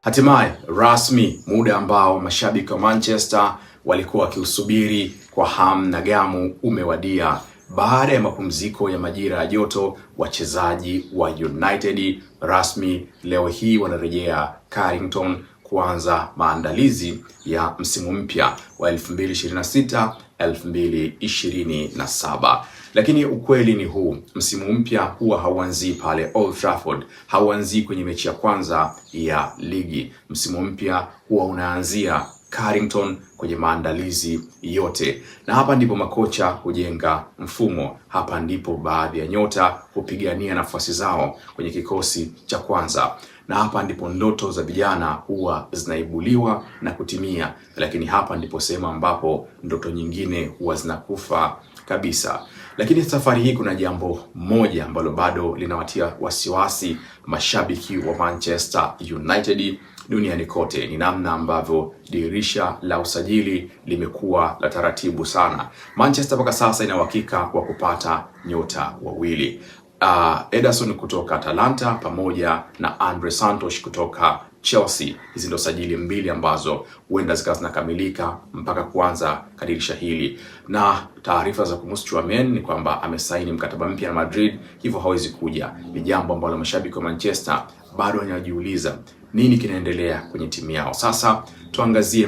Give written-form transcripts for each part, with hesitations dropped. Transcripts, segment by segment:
Hatimaye rasmi muda ambao mashabiki wa Manchester walikuwa wakiusubiri kwa hamu na gamu umewadia. Baada ya mapumziko ya majira ya joto, wachezaji wa United rasmi leo hii wanarejea Carrington kuanza maandalizi ya msimu mpya wa 2026-2027. Lakini ukweli ni huu, msimu mpya huwa hauanzi pale Old Trafford, hauanzi kwenye mechi ya kwanza ya ligi. Msimu mpya huwa unaanzia Carrington kwenye maandalizi yote, na hapa ndipo makocha hujenga mfumo. Hapa ndipo baadhi ya nyota hupigania nafasi zao kwenye kikosi cha kwanza, na hapa ndipo ndoto za vijana huwa zinaibuliwa na kutimia. Lakini hapa ndipo sehemu ambapo ndoto nyingine huwa zinakufa kabisa. Lakini safari hii kuna jambo moja ambalo bado linawatia wasiwasi mashabiki wa Manchester United duniani kote, ni namna ambavyo dirisha la usajili limekuwa la taratibu sana. Manchester mpaka sasa ina uhakika wa kupata nyota wawili, Ederson kutoka Atalanta pamoja na Andre Santos kutoka Chelsea. Hizi ndio sajili mbili ambazo huenda zikawa zinakamilika mpaka kuanza dirisha hili, na taarifa za kumhusu Tchouameni ni kwamba amesaini mkataba mpya na Madrid, hivyo hawezi kuja. Ni jambo ambalo mashabiki wa Manchester bado wanajiuliza nini kinaendelea kwenye timu yao. Sasa tuangazie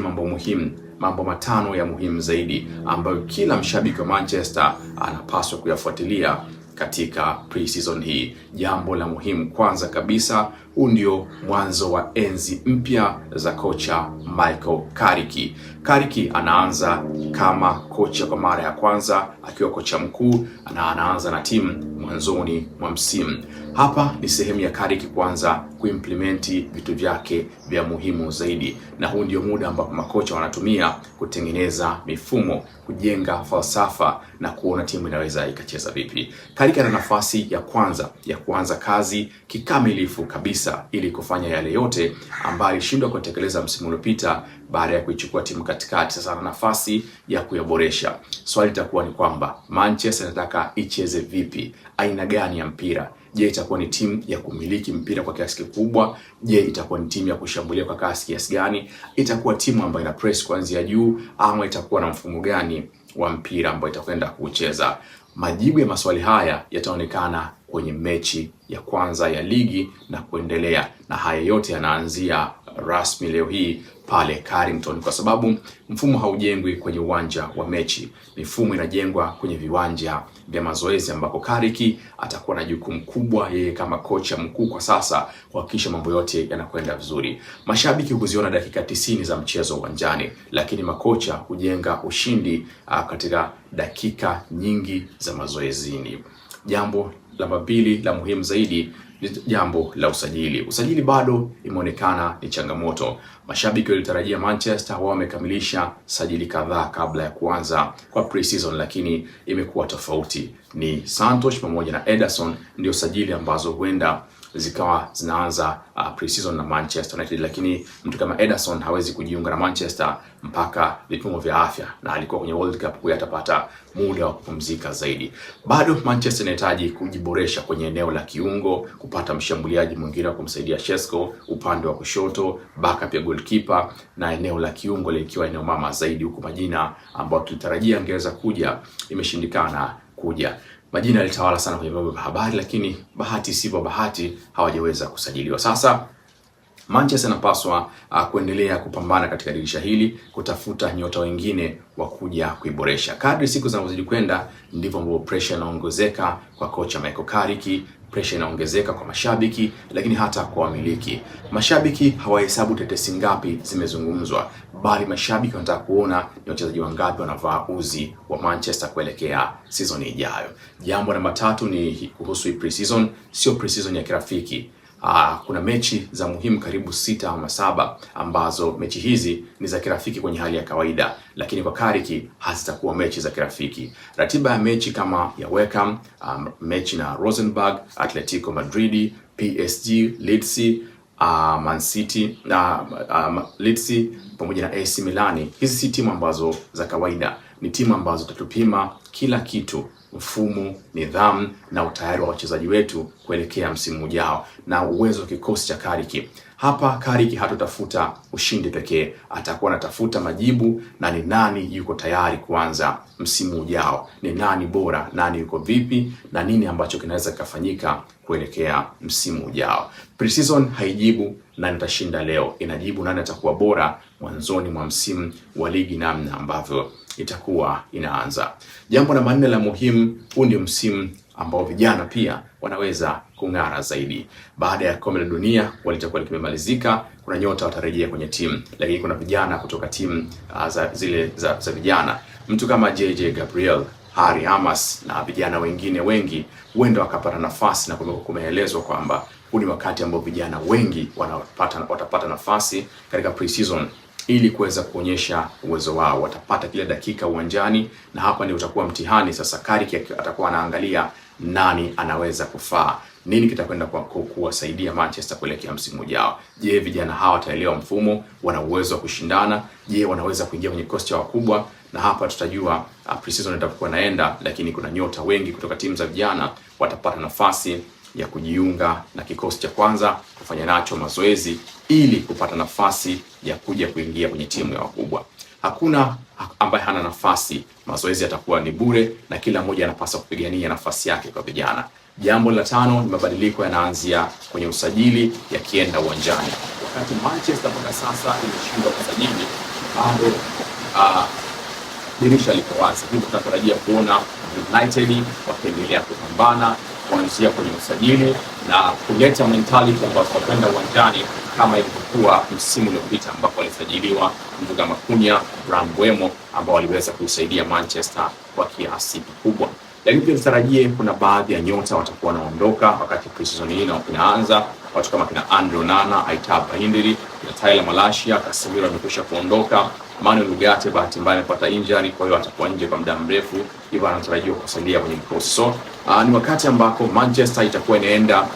mambo matano ya muhimu zaidi ambayo kila mshabiki wa Manchester anapaswa kuyafuatilia katika pre-season hii. Jambo la muhimu kwanza kabisa, huu ndio mwanzo wa enzi mpya za kocha Michael Carrick. Carrick anaanza kama kocha kwa mara ya kwanza akiwa kocha mkuu, na anaanza na timu mwanzoni mwa msimu. Hapa ni sehemu ya Carrick kwanza kuimplementi vitu vyake vya muhimu zaidi, na huu ndio muda ambapo makocha wanatumia kutengeneza mifumo, kujenga falsafa na kuona timu inaweza ikacheza vipi. Carrick ana nafasi ya kwanza ya kuanza kazi kikamilifu kabisa ili kufanya yale yote ambayo alishindwa kutekeleza msimu uliopita baada ya kuichukua timu katikati. Sasa ana nafasi ya kuyaboresha. Swali litakuwa ni kwamba Manchester inataka icheze vipi? Aina gani ya mpira? Je, itakuwa ni timu ya kumiliki mpira kwa kiasi kikubwa? Je, itakuwa ni timu ya kushambulia kwa kasi kiasi gani? Itakuwa timu ambayo ina press kuanzia juu, ama itakuwa na mfumo gani wa mpira ambao itakwenda kucheza? Majibu ya maswali haya yataonekana kwenye mechi ya kwanza ya ligi na kuendelea, na haya yote yanaanzia rasmi leo hii pale Carrington, kwa sababu mfumo haujengwi kwenye uwanja wa mechi. Mifumo inajengwa kwenye viwanja vya mazoezi, ambako Carrick atakuwa na jukumu kubwa yeye kama kocha mkuu kwa sasa kuhakikisha mambo yote yanakwenda vizuri. Mashabiki huziona dakika 90 za mchezo uwanjani, lakini makocha hujenga ushindi katika dakika nyingi za mazoezini. Jambo la pili la muhimu zaidi ni jambo la usajili. Usajili bado imeonekana ni changamoto. Mashabiki walitarajia Manchester wao wamekamilisha sajili kadhaa kabla ya kuanza kwa pre-season, lakini imekuwa tofauti. Ni Santos pamoja na Ederson ndio sajili ambazo huenda zikawa zinaanza pre-season na Manchester United, lakini mtu kama Ederson hawezi kujiunga na Manchester mpaka vipimo vya afya, na alikuwa kwenye World Cup, kwa atapata muda wa kupumzika zaidi. Bado Manchester inahitaji kujiboresha kwenye eneo la kiungo, kupata mshambuliaji mwingine wa kumsaidia Shesko upande wa kushoto, backup ya goalkeeper, na eneo la kiungo likiwa eneo mama zaidi, huku majina ambayo tulitarajia angeweza kuja imeshindikana kuja. Majina yalitawala sana kwenye vyombo vya habari, lakini bahati sivyo bahati hawajaweza kusajiliwa. Sasa Manchester inapaswa kuendelea kupambana katika dirisha hili, kutafuta nyota wengine wa kuja kuiboresha. Kadri siku zinazozidi kwenda, ndivyo ambavyo pressure inaongezeka kwa kocha Michael Carrick, pressure inaongezeka kwa mashabiki, lakini hata kwa wamiliki. Mashabiki hawahesabu tetesi ngapi zimezungumzwa, bali mashabiki wanataka kuona ni wachezaji wangapi wanavaa uzi wa Manchester kuelekea season ijayo. Jambo namba 3 ni kuhusu pre-season. Sio pre-season ya kirafiki. Kuna mechi za muhimu karibu 6 ama 7 ambazo mechi hizi ni za kirafiki kwenye hali ya kawaida, lakini kwa Carrick hazitakuwa mechi za kirafiki. Ratiba ya mechi kama ya Wickham, mechi na Rosenborg, Atletico Madrid, PSG, Leeds, Man City na Leeds pamoja na AC Milan. Hizi si timu ambazo za kawaida, ni timu ambazo tatupima kila kitu mfumo, nidhamu na utayari wa wachezaji wetu kuelekea msimu ujao na uwezo wa kikosi cha Carrick. Hapa Carrick hatotafuta ushindi pekee, atakuwa anatafuta majibu na ni nani yuko tayari kuanza msimu ujao, ni nani bora, nani yuko vipi na nini ambacho kinaweza kufanyika kuelekea msimu ujao. Pre-season haijibu nani atashinda leo, inajibu nani atakuwa bora mwanzoni mwa msimu wa ligi, namna ambavyo itakuwa inaanza. Jambo namba 4 la muhimu, huu ndio msimu ambao vijana pia wanaweza kung'ara zaidi. Baada ya kombe la dunia walitakuwa limemalizika, kuna nyota watarejea kwenye timu, lakini kuna vijana kutoka timu za vijana, mtu kama JJ Gabriel, Harry Hamas na vijana wengine wengi huenda wakapata nafasi, na kumeelezwa kwamba huu ni wakati ambao vijana wengi watapata nafasi katika pre-season ili kuweza kuonyesha uwezo wao. Watapata kila dakika uwanjani, na hapa ndio utakuwa mtihani sasa. Carrick atakuwa anaangalia nani anaweza kufaa, nini kitakwenda kuwasaidia Manchester kuelekea msimu ujao. Je, vijana hawa wataelewa mfumo, wana uwezo wa kushindana? Je, wanaweza kuingia kwenye kikosi cha wakubwa? Na hapa tutajua pre-season itakuwa naenda, lakini kuna nyota wengi kutoka timu za vijana watapata nafasi ya kujiunga na kikosi cha kwanza, kufanya nacho mazoezi ili kupata nafasi ya kuja kuingia kwenye timu ya wakubwa. Hakuna ambaye hana nafasi, mazoezi yatakuwa ni bure na kila mmoja anapaswa kupigania nafasi yake kwa vijana. Jambo la 5 ni mabadiliko yanaanzia kwenye usajili yakienda uwanjani. Wakati Manchester mpaka sasa imeshindwa kusajili, bado dirisha liko wazi. Hivyo tunatarajia kuona United wakiendelea kupambana kuanzia kwenye usajili na kuleta mentality ambayo kwenda uwanjani kama ilivyokuwa msimu uliopita ambapo walisajiliwa mtu kama Cunha, Mbeumo ambao waliweza kusaidia Manchester kwa kiasi kikubwa. Lakini pia tutarajie kuna baadhi ya nyota watakuwa wanaondoka wakati pre-season hii inaanza. Watu kama kina Andre Onana, Aitaba Hindiri, na Tyler Malacia, Casemiro amekwisha kuondoka. Manuel Ugarte bahati mbaya amepata injury, kwa hiyo atakuwa nje kwa muda mrefu, hivyo anatarajiwa kusalia kwenye kikosi. So ni wakati ambako Manchester itakuwa inaenda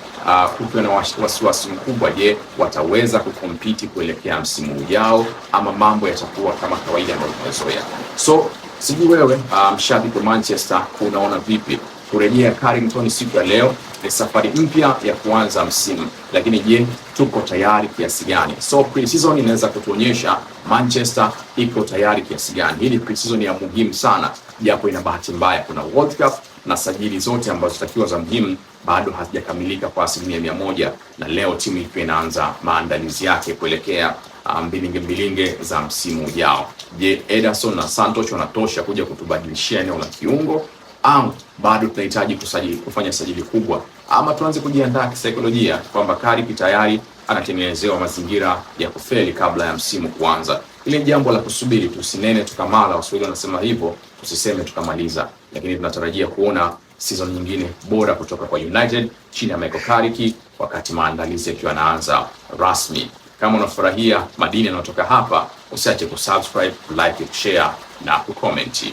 kukiwa na wasiwasi mkubwa. Je, wataweza kukompiti kuelekea msimu ujao ama mambo yatakuwa kama kawaida ambayo tumezoea? So sijui wewe mshabiki wa Manchester unaona vipi kurejea Carrington siku ya leo? Ni safari mpya ya kuanza msimu, lakini je, tuko tayari kiasi gani? So pre-season inaweza kutuonyesha Manchester iko tayari kiasi gani. Hii pre-season ya muhimu sana, japo ina bahati mbaya kuna World Cup na sajili zote ambazo zitakiwa za muhimu bado hazijakamilika kwa 100%, na leo timu ikiwa inaanza maandalizi yake kuelekea mbilinge za msimu ujao. Je, Ederson na Santos wanatosha kuja kutubadilishia eneo la kiungo au bado tunahitaji kufanya sajili kubwa, ama tuanze kujiandaa kisaikolojia kwamba Carrick tayari anatengenezewa mazingira ya kufeli kabla ya msimu kuanza? Ile jambo la kusubiri, tusinene tukamala, Waswahili wanasema hivyo, tusiseme tukamaliza. Lakini tunatarajia kuona season nyingine bora kutoka kwa United chini ya Michael Carrick wakati maandalizi yakiwa yanaanza rasmi. Kama unafurahia madini yanayotoka hapa, usiache kusubscribe, like, share na kucomment.